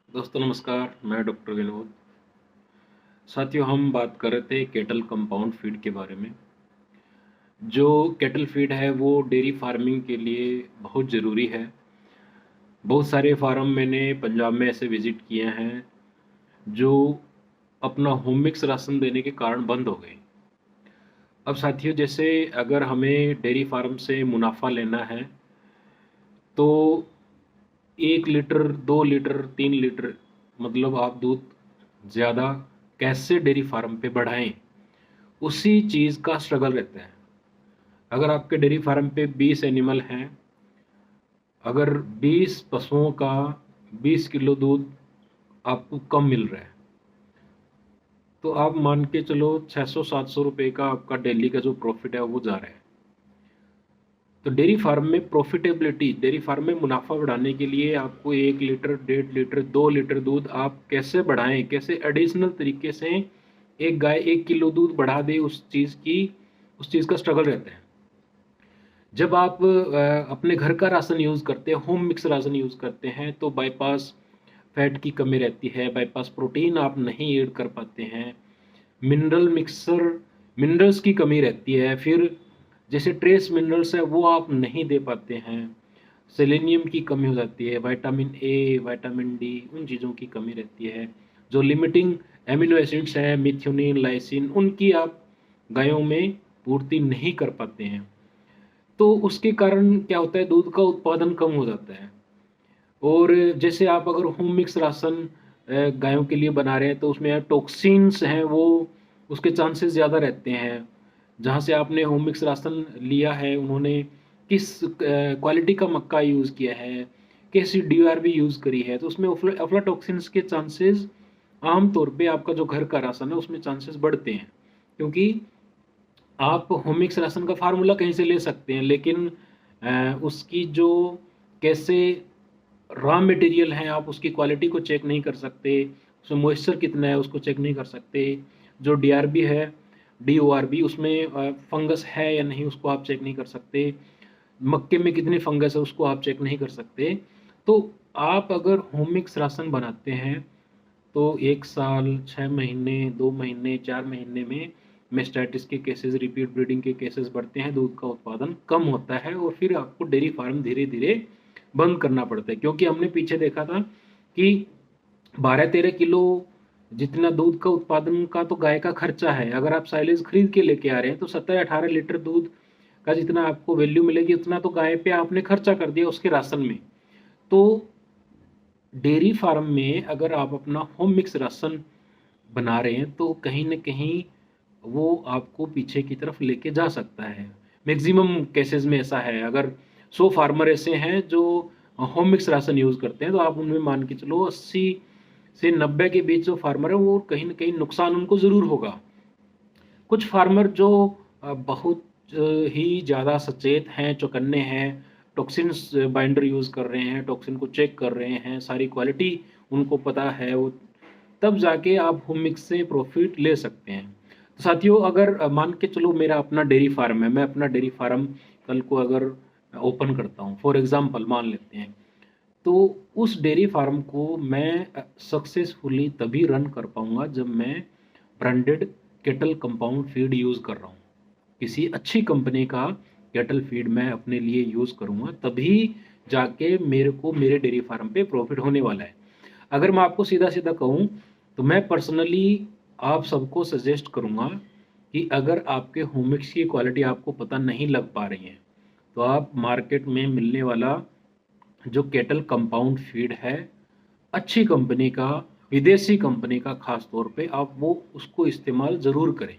दोस्तों नमस्कार, मैं डॉक्टर विनोद। साथियों, हम बात कर रहे थे केटल कंपाउंड फीड के बारे में। जो केटल फीड है वो डेयरी फार्मिंग के लिए बहुत ज़रूरी है। बहुत सारे फार्म मैंने पंजाब में ऐसे विज़िट किए हैं जो अपना होम मिक्स राशन देने के कारण बंद हो गए। अब साथियों, जैसे अगर हमें डेयरी फार्म से मुनाफा लेना है तो 1 लीटर, 2 लीटर, 3 लीटर मतलब आप दूध ज़्यादा कैसे डेयरी फार्म पे बढ़ाएं, उसी चीज़ का स्ट्रगल रहता है। अगर आपके डेयरी फार्म पे 20 एनिमल हैं, अगर 20 पशुओं का 20 किलो दूध आपको कम मिल रहा है, तो आप मान के चलो 600-700 रुपये का आपका डेली का जो प्रॉफिट है वो जा रहा है। तो डेयरी फार्म में प्रॉफिटेबिलिटी, डेयरी फार्म में मुनाफा बढ़ाने के लिए आपको 1 लीटर, 1.5 लीटर, 2 लीटर दूध आप कैसे बढ़ाएं, कैसे एडिशनल तरीके से एक गाय 1 किलो दूध बढ़ा दे, उस चीज़ का स्ट्रगल रहता है। जब आप अपने घर का राशन यूज़ करते हैं, होम मिक्स राशन यूज़ करते हैं, तो बाईपास फैट की कमी रहती है, बाईपास प्रोटीन आप नहीं ऐड कर पाते हैं, मिनरल्स की कमी रहती है, फिर जैसे ट्रेस मिनरल्स है वो आप नहीं दे पाते हैं, सेलेनियम की कमी हो जाती है, विटामिन ए, विटामिन डी, उन चीज़ों की कमी रहती है। जो लिमिटिंग एमिनो एसिड्स हैं, मिथ्योनिन, लाइसिन, उनकी आप गायों में पूर्ति नहीं कर पाते हैं। तो उसके कारण क्या होता है, दूध का उत्पादन कम हो जाता है। और जैसे आप अगर होम मिक्स राशन गायों के लिए बना रहे हैं तो उसमें टॉक्सिन्स हैं, वो उसके चांसेस ज़्यादा रहते हैं। जहाँ से आपने होम मिक्स राशन लिया है, उन्होंने किस क्वालिटी का मक्का यूज़ किया है, कैसी डीआरबी यूज़ करी है, तो उसमें अफ्लाटॉक्सिन्स के चांसेस आम तौर पे आपका जो घर का राशन है उसमें चांसेस बढ़ते हैं। क्योंकि आप होमिक्स राशन का फार्मूला कहीं से ले सकते हैं, लेकिन उसकी जो कैसे रॉ मटेरियल है, आप उसकी क्वालिटी को चेक नहीं कर सकते, उसमें मॉइस्चर कितना है उसको चेक नहीं कर सकते, जो डीआरबी है, डीओआरबी, उसमें फंगस है या नहीं उसको आप चेक नहीं कर सकते, मक्के में कितनी फंगस है उसको आप चेक नहीं कर सकते। तो आप अगर होमिक्स राशन बनाते हैं तो 1 साल, 6 महीने, 2 महीने, 4 महीने में मेस्टाइटिस के केसेस, रिपीट ब्रीडिंग के केसेस बढ़ते हैं, दूध का उत्पादन कम होता है और फिर आपको डेयरी फार्म धीरे धीरे बंद करना पड़ता है। क्योंकि हमने पीछे देखा था कि 12-13 किलो जितना दूध का उत्पादन का तो गाय का खर्चा है, अगर आप साइलेज खरीद के लेके आ रहे हैं तो 17-18 लीटर दूध का जितना आपको वैल्यू मिलेगी उतना तो गाय पे आपने खर्चा कर दिया उसके राशन में। तो डेयरी फार्म में अगर आप अपना होम मिक्स राशन बना रहे हैं तो कहीं न कहीं वो आपको पीछे की तरफ लेके जा सकता है। मैक्सिमम केसेस में ऐसा है। अगर 100 फार्मर ऐसे हैं जो होम मिक्स राशन यूज़ करते हैं, तो आप उनमें मान के चलो 80 से 90 के बीच जो फार्मर है वो कहीं न कहीं नुकसान उनको ज़रूर होगा। कुछ फार्मर जो बहुत ही ज़्यादा सचेत हैं, चौकन्ने हैं, टॉक्सिन्स बाइंडर यूज़ कर रहे हैं, टॉक्सिन को चेक कर रहे हैं, सारी क्वालिटी उनको पता है, वो तब जाके आप होम मिक्स से प्रॉफिट ले सकते हैं। तो साथियों, अगर मान के चलो मेरा अपना डेयरी फार्म है, मैं अपना डेयरी फार्म कल को अगर ओपन करता हूँ, फॉर एग्जांपल मान लेते हैं, तो उस डेयरी फार्म को मैं सक्सेसफुली तभी रन कर पाऊंगा जब मैं branded kettle compound feed use कर रहा हूँ। किसी अच्छी कंपनी का केटल फीड मैं अपने लिए यूज़ करूँगा, तभी जाके मेरे को मेरे डेयरी फार्म पे प्रॉफिट होने वाला है। अगर मैं आपको सीधा सीधा कहूँ तो मैं पर्सनली आप सबको सजेस्ट करूँगा कि अगर आपके होमिक्स की क्वालिटी आपको पता नहीं लग पा रही है, तो आप मार्केट में मिलने वाला जो केटल कंपाउंड फीड है, अच्छी कंपनी का, विदेशी कंपनी का खास तौर पे, आप वो उसको इस्तेमाल ज़रूर करें।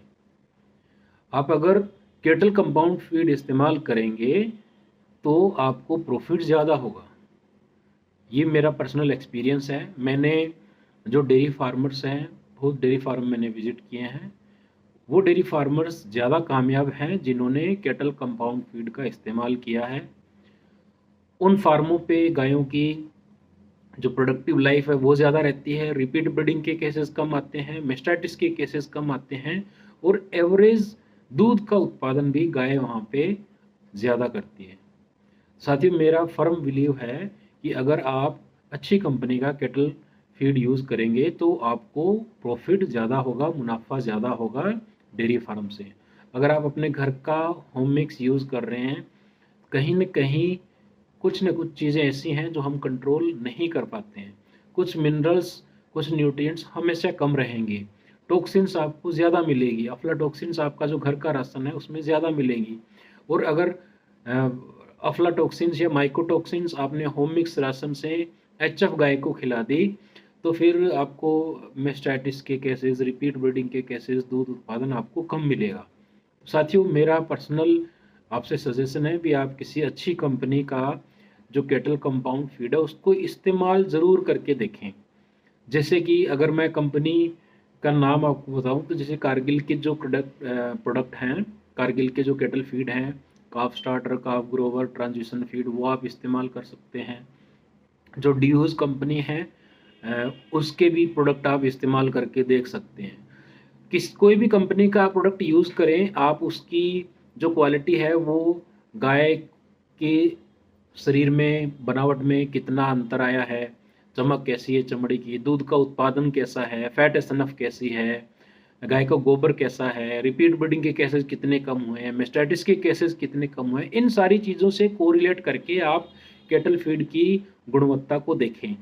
आप अगर केटल कंपाउंड फीड इस्तेमाल करेंगे तो आपको प्रॉफिट ज़्यादा होगा। ये मेरा पर्सनल एक्सपीरियंस है। मैंने जो डेयरी फार्मर्स हैं, बहुत डेयरी फार्म मैंने विजिट किए हैं, वो डेयरी फार्मर्स ज़्यादा कामयाब हैं जिन्होंने केटल कंपाउंड फीड का इस्तेमाल किया है। उन फार्मों पे गायों की जो प्रोडक्टिव लाइफ है वो ज़्यादा रहती है, रिपीट ब्रीडिंग के केसेस कम आते हैं, मेस्टाइटिस के केसेस कम आते हैं, और एवरेज दूध का उत्पादन भी गाय वहाँ पे ज़्यादा करती है। साथियों, मेरा फर्म बिलीव है कि अगर आप अच्छी कंपनी का केटल फीड यूज़ करेंगे तो आपको प्रॉफिट ज़्यादा होगा, मुनाफा ज़्यादा होगा डेयरी फार्म से। अगर आप अपने घर का होम मिक्स यूज़ कर रहे हैं, कहीं न कहीं कुछ न कुछ चीज़ें ऐसी हैं जो हम कंट्रोल नहीं कर पाते हैं। कुछ मिनरल्स, कुछ न्यूट्रिएंट्स हमेशा कम रहेंगे, टॉक्सिन्स आपको ज़्यादा मिलेगी, अफ्लाटॉक्सिन्स आपका जो घर का राशन है उसमें ज़्यादा मिलेंगी। और अगर अफ्लाटॉक्सिन्स या माइकोटॉक्सिन्स आपने होम मिक्स राशन से एचएफ गाय को खिला दी, तो फिर आपको मेस्टाइटिस के केसेस, रिपीट ब्रीडिंग के केसेस, दूध उत्पादन आपको कम मिलेगा। साथियों, मेरा पर्सनल आपसे सजेशन है कि आप किसी अच्छी कंपनी का जो कैटल कंपाउंड फीड है उसको इस्तेमाल ज़रूर करके देखें। जैसे कि अगर मैं कंपनी का नाम आपको बताऊं तो जैसे कारगिल के जो प्रोडक्ट हैं, कारगिल के जो कैटल फीड हैं, काफ स्टार्टर, काफ ग्रोवर, ट्रांजिशन फीड, वो आप इस्तेमाल कर सकते हैं। जो ड्यूज कंपनी है उसके भी प्रोडक्ट आप इस्तेमाल करके देख सकते हैं। कोई भी कंपनी का प्रोडक्ट यूज़ करें, आप उसकी जो क्वालिटी है वो गाय के शरीर में, बनावट में कितना अंतर आया है, चमक कैसी है चमड़ी की, दूध का उत्पादन कैसा है, फैट एसएनएफ कैसी है, गाय का गोबर कैसा है, रिपीट ब्रीडिंग के केसेस कितने कम हुए हैं, मेस्टाइटिस के केसेस कितने कम हुए हैं, इन सारी चीज़ों से कोरिलेट करके आप कैटल फीड की गुणवत्ता को देखें।